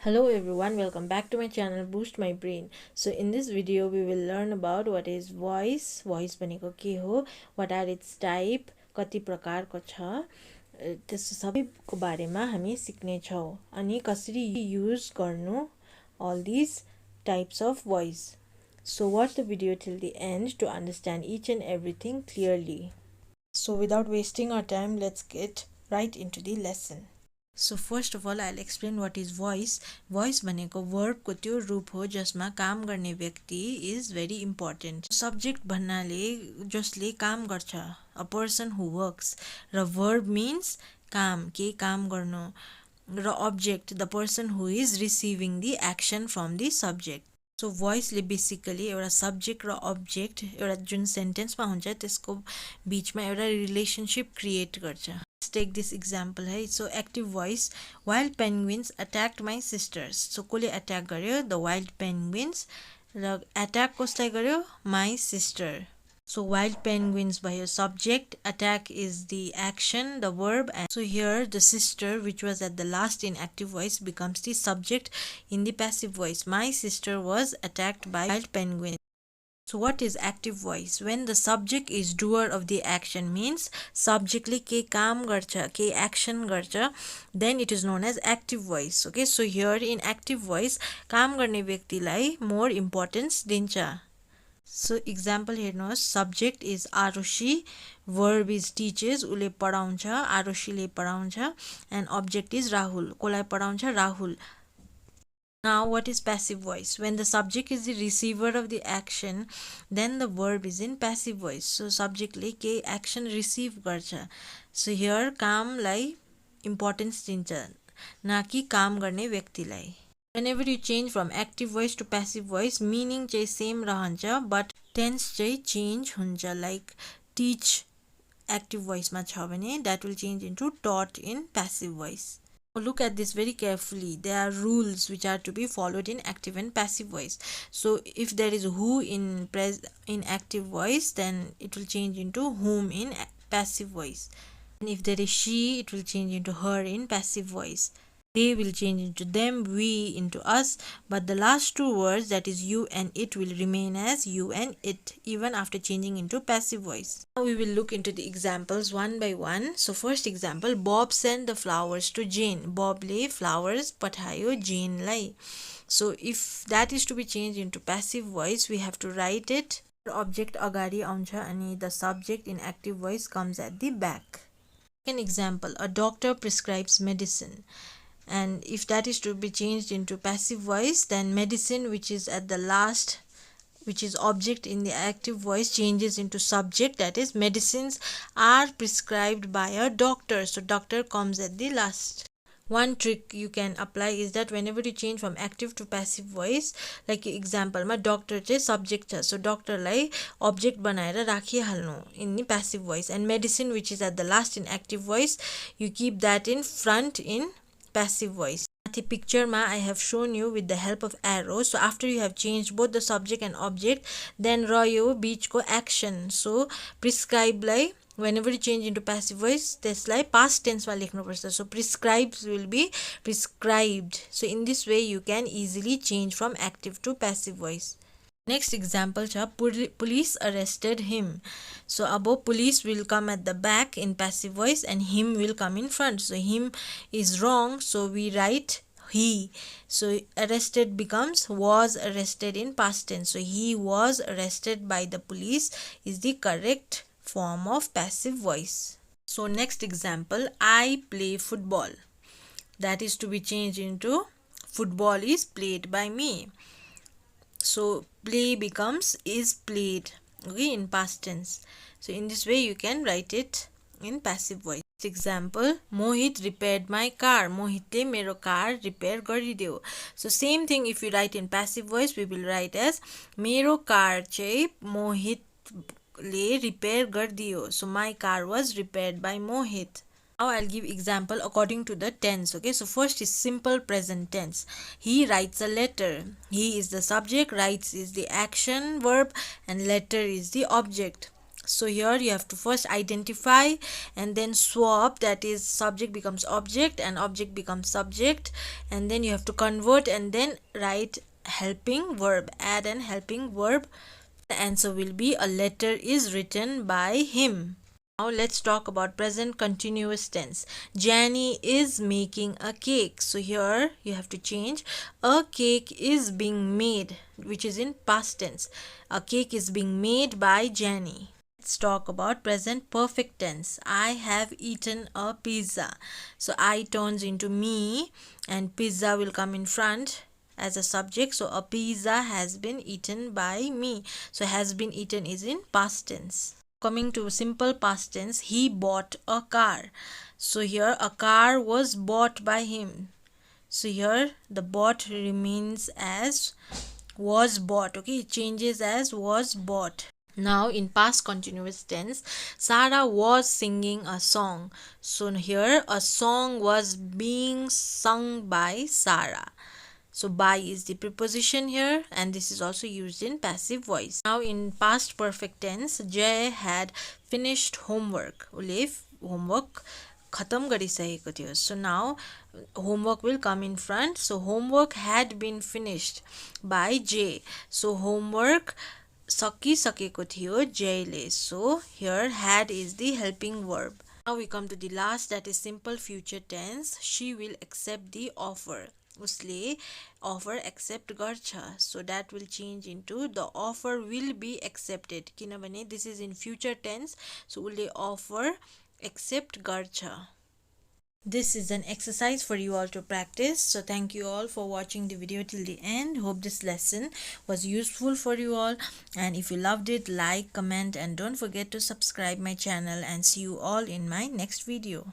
Hello everyone, welcome back to my channel Boost My Brain. So in this video we will learn about what is voice भनेको के हो, what are its type, कति प्रकारको छ, त्यस्तो सबैको बारेमा हामी सिक्ने छौं अनि कसरी युज गर्नु all these types of voice. So watch the video till the end to understand each and everything clearly. So without wasting our time, let's get right into the lesson. So first of all, I'll explain what is voice. Voice भनेको verb को त्यो रूप हो जसमा काम गर्ने व्यक्ति is very important. Subject भन्नाले जसले काम गर्छ, a person who works. Raw verb means काम, के काम गर्नु. र object, the person who is receiving the action from the subject. So voice ले basically एउटा subject र object एउटा जुन sentence मा हुन्छ त्यसको बीचमा एउटा relationship create गर्छ. Let's take this example है. So active voice, wild penguins attacked my sisters. So कसले attack गर्यो? The wild penguins. Raw attack कसलाई गर्यो? My sister. So wild penguins भयो subject, attack is the action, the verb, and so here the sister, which was at the last in active voice, becomes the subject in the passive voice. My sister was attacked by wild penguins. So what is active voice? When the subject is doer of the action, means subjectly के काम गर्छ, के action गर्छ, then it is known as active voice. Okay, so here in active voice काम गर्ने व्यक्तिलाई more importance दिन्छ. So example हेर्नुहोस्, subject is Arushi, verb is teaches, उले पढाउँछ, आरुषिले पढाउँछ, and object is Rahul, कोलाई पढाउँछ? Rahul. Now what is passive voice? When the subject is the receiver of the action, then the verb is in passive voice. So subject ले के action receive गर्छ. So here कामलाई importance दिन्छ, ना कि काम गर्ने व्यक्तिलाई. Whenever you change from active voice to passive voice, meaning चाहिँ same रहन्छ, but tense चाहिँ change हुन्छ. Like teach active voice मा छ भने that will change into taught in passive voice. Look at this very carefully. There are rules which are to be followed in active and passive voice. So if there is who in active voice, then it will change into whom in passive voice. And if there is she, it will change into her in passive voice. They will change into them, we into us, but the last two words, that is you and it, will remain as you and it even after changing into passive voice. Now we will look into the examples one by one. So first example, Bob sent the flowers to Jane. Bob ले flowers पठायो Jane lie. So if that is to be changed into passive voice, we have to write it. Object अगाडि आउँछ अनि the subject in active voice comes at the back. Second example, a doctor prescribes medicine. And if that is to be changed into passive voice, then medicine, which is at the last, which is object in the active voice, changes into subject, that is medicines are prescribed by a doctor. So doctor comes at the last. One trick you can apply is that whenever you change from active to passive voice, like example ma doctor चाहिँ subject छ, so doctor लाई object बनाएर राखिहाल्नु in the passive voice, and medicine, which is at the last in active voice, you keep that in front in passive voice. The picture ma I have shown you with the help of arrow. So after you have changed both the subject and object, then रह्यो बीचको action. So prescribe lie whenever you change into passive voice, त्यसलाई past tense मा लेख्नुपर्छ. So prescribes will be prescribed. So in this way you can easily change from active to passive voice. Next example cha, police arrested him. So above police will come at the back in passive voice and him will come in front. So him is wrong, so we write he. So arrested becomes was arrested in past tense. So he was arrested by the police is the correct form of passive voice. So next example, I play football. That is to be changed into football is played by me. So play becomes is played, okay, in past tense. So in this way you can write it in passive voice. Example, Mohit repaired my car. Mohitले मेरो car repair गरिदियो. So same thing, if you write in passive voice, we will write as मेरो car चाहिँ मोहितले repair गरिदियो. So my car was repaired by Mohit. Now I'll give example according to the tense. Okay, so first is simple present tense. He writes a letter. He is the subject, writes is the action verb, and letter is the object. So here you have to first identify and then swap, that is subject becomes object and object becomes subject, and then you have to convert and then write helping verb, add an helping verb. The answer will be a letter is written by him. Now let's talk about present continuous tense. Jenny is making a cake. So here you have to change a cake is being made, which is in past tense. A cake is being made by Jenny. Let's talk about present perfect tense. I have eaten a pizza. So I turns into me and pizza will come in front as a subject. So a pizza has been eaten by me. So has been eaten is in past tense. Coming to simple past tense, he bought a car. So here a car was bought by him. So here the bought remains as was bought. Okay, it changes as was bought. Now in past continuous tense, Sarah was singing a song. So here a song was being sung by Sarah. So by is the preposition here, and this is also used in passive voice. Now in past perfect tense, Jay had finished homework. Ule homework khatam garisaheko थियो. So now homework will come in front. So homework had been finished by Jay. So homework सकिसकेको थियो जयले. So here had is the helping verb. Now we come to the last, that is simple future tense. She will accept the offer. उसले offer accept गर्छ. So that will change into the offer will be accepted. किनभने this is in future tense. So उसले offer accept गर्छ. This is an exercise for you all to practice. So thank you all for watching the video till the end. Hope this lesson was useful for you all, and if you loved it, like, comment, and don't forget to subscribe my channel, and see you all in my next video.